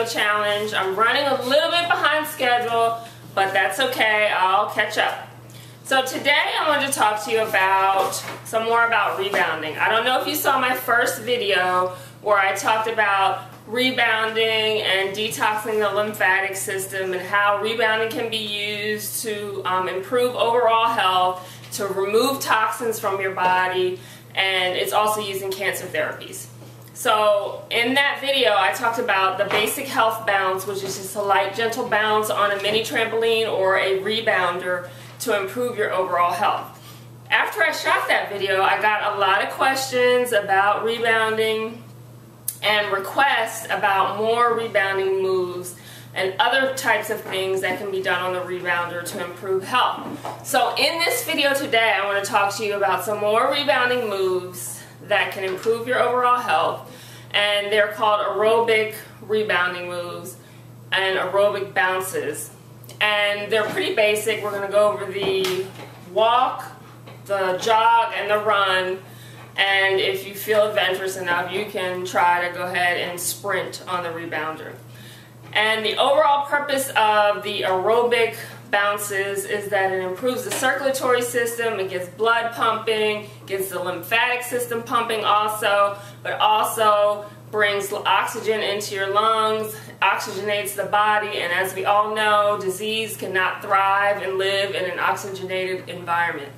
challenge. I'm running a little bit behind schedule, but that's okay, I'll catch up. So today I want to talk to you about some more about rebounding. I don't know if you saw my first video where I talked about rebounding and detoxing the lymphatic system and how rebounding can be used to improve overall health, to remove toxins from your body, and it's also used in cancer therapies. So in that video I talked about the basic health bounce, which is just a light gentle bounce on a mini trampoline or a rebounder to improve your overall health. After I shot that video, I got a lot of questions about rebounding and requests about more rebounding moves and other types of things that can be done on the rebounder to improve health. So in this video today, I want to talk to you about some more rebounding moves that can improve your overall health, and they're called aerobic rebounding moves and aerobic bounces. And they're pretty basic. We're going to go over the walk, the jog, and the run. And if you feel adventurous enough, you can try to go ahead and sprint on the rebounder. And the overall purpose of the aerobic bounces is that it improves the circulatory system, it gets blood pumping, gets the lymphatic system pumping also, but also brings oxygen into your lungs, oxygenates the body, and as we all know, disease cannot thrive and live in an oxygenated environment.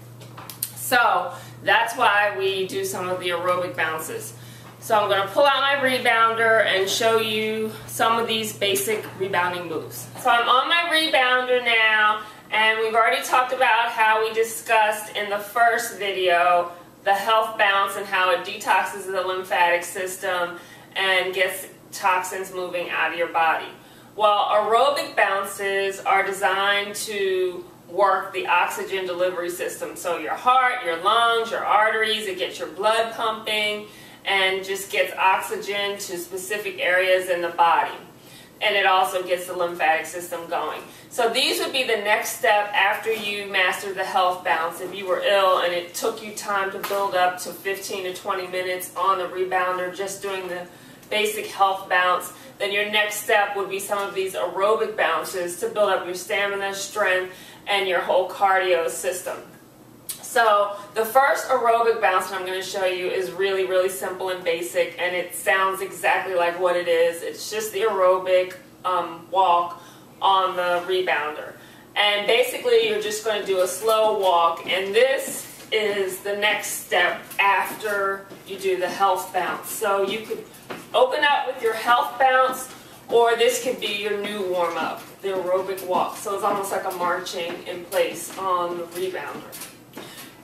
So that's why we do some of the aerobic bounces. So I'm going to pull out my rebounder and show you some of these basic rebounding moves. So I'm on my rebounder now, and we've already talked about how we discussed in the first video the health bounce and how it detoxes the lymphatic system and gets toxins moving out of your body. Well, aerobic bounces are designed to work the oxygen delivery system. So your heart, your lungs, your arteries, it gets your blood pumping and just gets oxygen to specific areas in the body. And it also gets the lymphatic system going. So these would be the next step after you master the health bounce. If you were ill and it took you time to build up to 15 to 20 minutes on the rebounder just doing the basic health bounce, then your next step would be some of these aerobic bounces to build up your stamina, strength, and your whole cardio system. So the first aerobic bounce that I'm going to show you is really, really simple and basic, and it sounds exactly like what it is. It's just the aerobic walk on the rebounder. And basically you're just going to do a slow walk, and this is the next step after you do the health bounce. So you could open up with your health bounce, or this could be your new warm-up, the aerobic walk. So it's almost like a marching in place on the rebounder.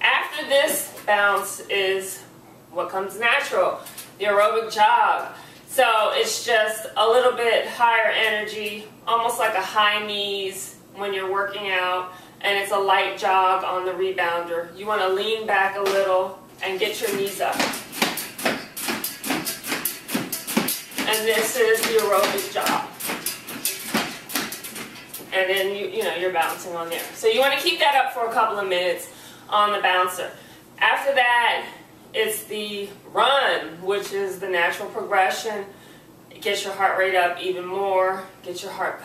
After this bounce is what comes natural, the aerobic jog. So it's just a little bit higher energy, almost like a high knees when you're working out, and it's a light jog on the rebounder. You want to lean back a little and get your knees up. And this is the aerobic jog. And then you're bouncing on there. So you want to keep that up for a couple of minutes on the bouncer. After that, it's the run, which is the natural progression. It gets your heart rate up even more, gets your heart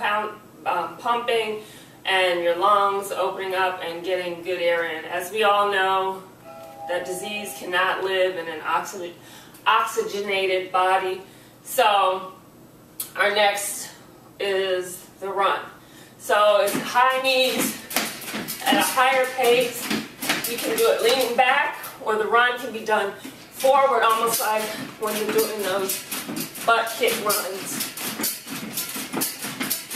pumping, and your lungs opening up and getting good air in. As we all know, that disease cannot live in an oxygenated body. So our next is the run. So it's high knees at a higher pace. You can do it leaning back, or the run can be done forward, almost like when you're doing those butt kick runs.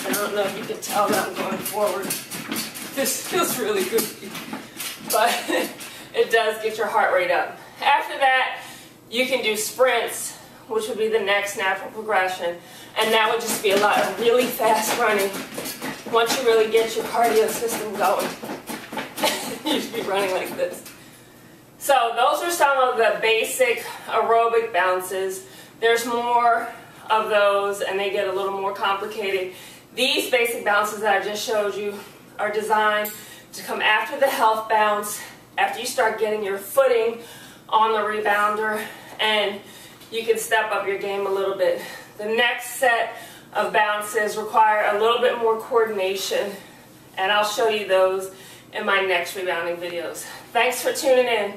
I don't know if you can tell that I'm going forward. This feels really goofy, but it does get your heart rate up. After that, you can do sprints, which would be the next natural progression, and that would just be a lot of really fast running. Once you really get your cardio system going, you should be running like this. So those are some of the basic aerobic bounces. There's more of those, and they get a little more complicated. These basic bounces that I just showed you are designed to come after the health bounce, after you start getting your footing on the rebounder, and you can step up your game a little bit. The next set of bounces require a little bit more coordination, and I'll show you those in my next rebounding videos. Thanks for tuning in.